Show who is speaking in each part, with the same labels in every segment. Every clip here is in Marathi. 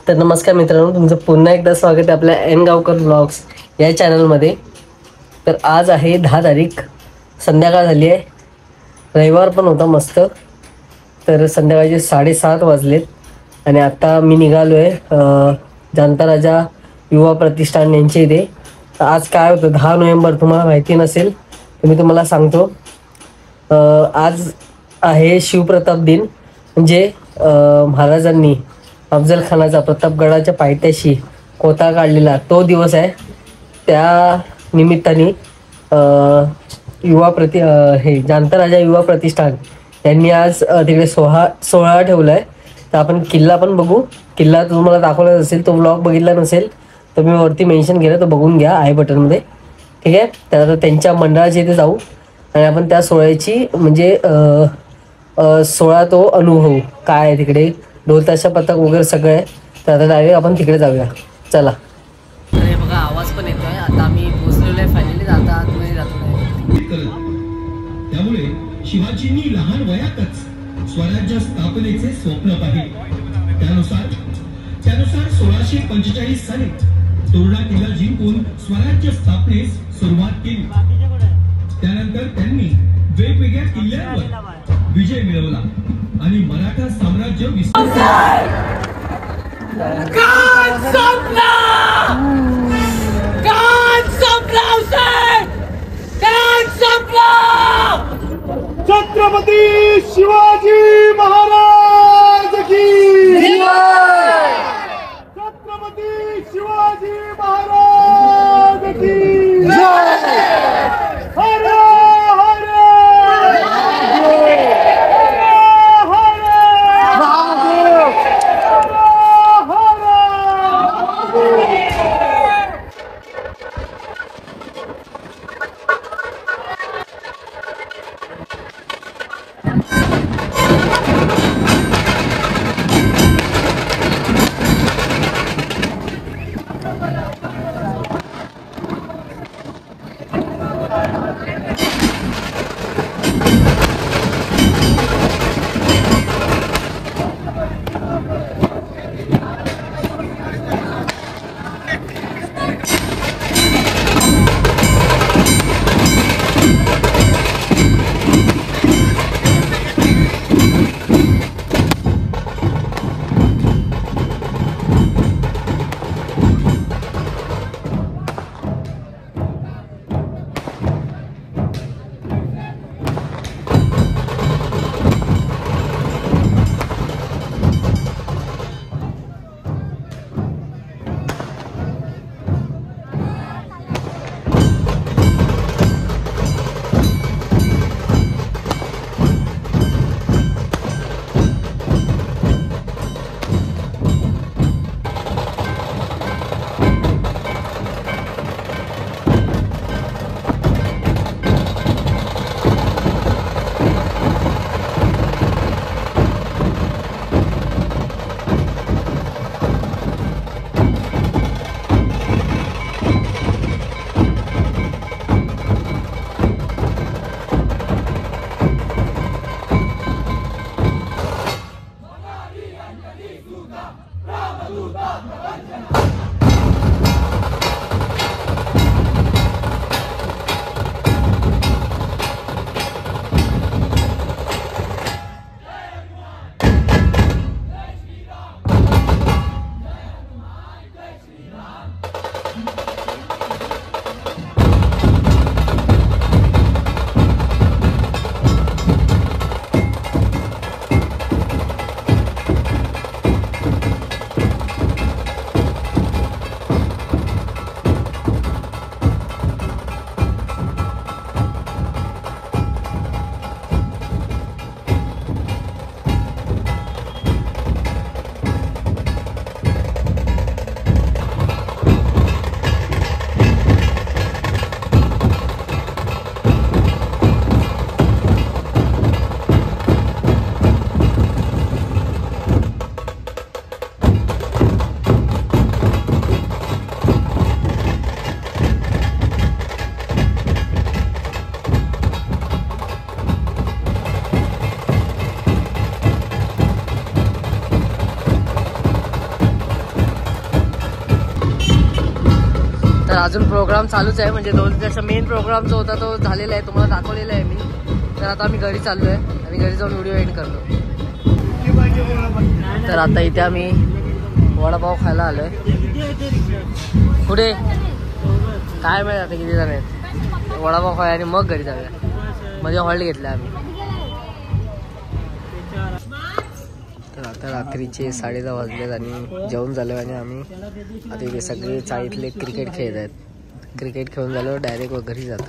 Speaker 1: तर नमस्कार मित्रांनो, तुमचं पुन्हा एकदा स्वागत आहे आपल्या एन गावकर ब्लॉग्स या चॅनलमध्ये. तर आज आहे 10 तारीख, संध्याकाळ झाली आहे, रविवार पण होता मस्त. तर संध्याकाळचे 7:30 वाजलेत आणि आता मी निघालो आहे जनता राजा युवा प्रतिष्ठान यांच्या इथे. तर आज काय होतं, 10 नोव्हेंबर, तुम्हाला माहिती नसेल तर मी तुम्हाला सांगतो. आज आहे शिवप्रताप दिन, म्हणजे महाराजांनी अफजल खानाचा प्रतापगडाच्या पायथ्याशी कोता काढलेला तो दिवस आहे. त्या निमित्ताने हे जनता राजा युवा प्रतिष्ठान यांनी आज तिकडे सोहळा ठेवला आहे. तर आपण किल्ला पण बघू. किल्ला तुम्हाला दाखवला असेल, तो ब्लॉग बघितला नसेल तर मी वरती मेन्शन केलं, तर बघून घ्या आय बटनमध्ये, ठीक आहे. तर आता त्यांच्या मंडळाच्या इथे जाऊ आणि आपण त्या सोहळ्याची म्हणजे सोहळा तो अनुभवू, काय आहे तिकडे, ढोलताशा पथक वगैरे सगळं आहे. तर आता डायरेक्ट आपण तिकडे जाऊया, चला. अरे बघा, आवाज पण येतोय. आता आम्ही पोहोचलेलो आहे फायनली. आता आतमध्ये जातो.
Speaker 2: त्यामुळे शिवाजींनी लहान वयातच स्वराज्य स्थापनेचे स्वप्न पाहिले. त्यानुसार 1645 साली तोरणा किल्ला जिंकून स्वराज्य स्थापनेस सुरुवात केली. त्यानंतर त्यांनी वेगवेगळ्या किल्ल्यांवर विजय मिळवला आणि मराठा साम्राज्य छत्रपती शिवाजी महाराज की जय. छत्रपती शिवाजी महाराज की जय. हर
Speaker 1: तर अजून प्रोग्राम चालूच आहे, म्हणजे दोन जसं मेन प्रोग्राम जो होता तो झालेला आहे, तुम्हाला दाखवलेला आहे मी. तर आता आम्ही घरी चाललो आहे आणि घरी जाऊन व्हिडिओ एंड करतो. तर आता इथे आम्ही वडापाव खायला आलोय. पुढे काय माहिती आता किती जण आहेत. वडापाव खाय आणि मग घरी जाऊया. मध्ये हॉल्ट घेतला आम्ही. तर आता रात्रीचे 10:30 वाजलेत आणि जेवण झालं आणि आम्ही आता इथे सगळे चाळीतले क्रिकेट खेळत आहेत. क्रिकेट खेळून झालं डायरेक्ट घरी जातो.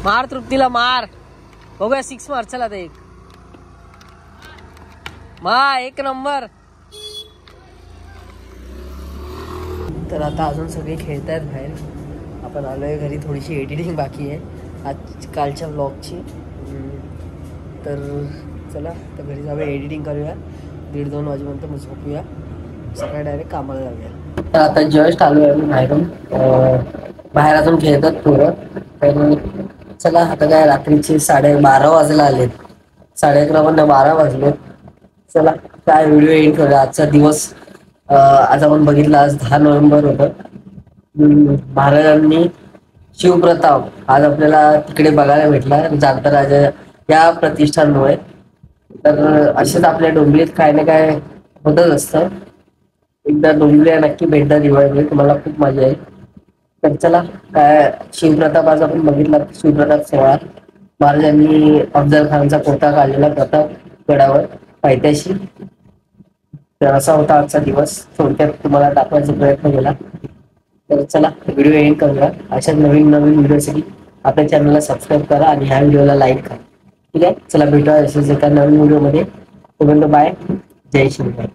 Speaker 1: मार तृप्तीला मार. बघूया 6 मार. चला आता 1 1 नंबर. तर आता अजून सगळे खेळत आहेत बाहेर. आपण आलोय घरी. थोडीशी एडिटिंग बाकी आहे आज कालच्या व्लॉगची. तर चला तर घरी जाऊया, एडिटिंग करूया. 1:30-2 वाजेपर्यंत मग झोपूया. सकाळी डायरेक्ट कामाला जाऊया. तर आता जस्ट आलो आहे मी बाहेरून. बाहेर अजून खेळतात थोडं. तर चला आता काय रात्रीचे 12:30 वाजायला आलेत. 11:30 12 वाजलेत. चला काय व्हिडिओ एंड करूया. आजचा दिवस आज आपण बघितला. आज 10 नोव्हेंबर होतं. महाराजांनी शिवप्रताप आज आपल्याला तिकडे बघायला भेटला जाणता राजा या प्रतिष्ठानमुळे. तर असेच आपल्या डोंबिवलीत काय ना काय होतच असतं. एकदा डोंबिवलीला नक्की भेटदा दिवाळीमध्ये, तुम्हाला खूप मजा येईल. तर चला काय शिवप्रताप आज आपण बघितला. शिवप्रताप सोहळा महाराजांनी अफजल खानचा कोटा काढलेला प्रतापगडावर पायथ्याशी. तर असा होता आजचा दिवस. थोडक्यात तुम्हाला दाखवायचा प्रयत्न केला. तर चला व्हिडिओ एंड करूया. अशाच नवीन नवीन व्हिडिओसाठी आपल्या चॅनलला सबस्क्राईब करा आणि ह्या व्हिडिओला लाईक करा. ठीक आहे. चला भेटूया असेच एका नवीन व्हिडिओमध्ये. तोपर्यंत बाय. जय शिवराय.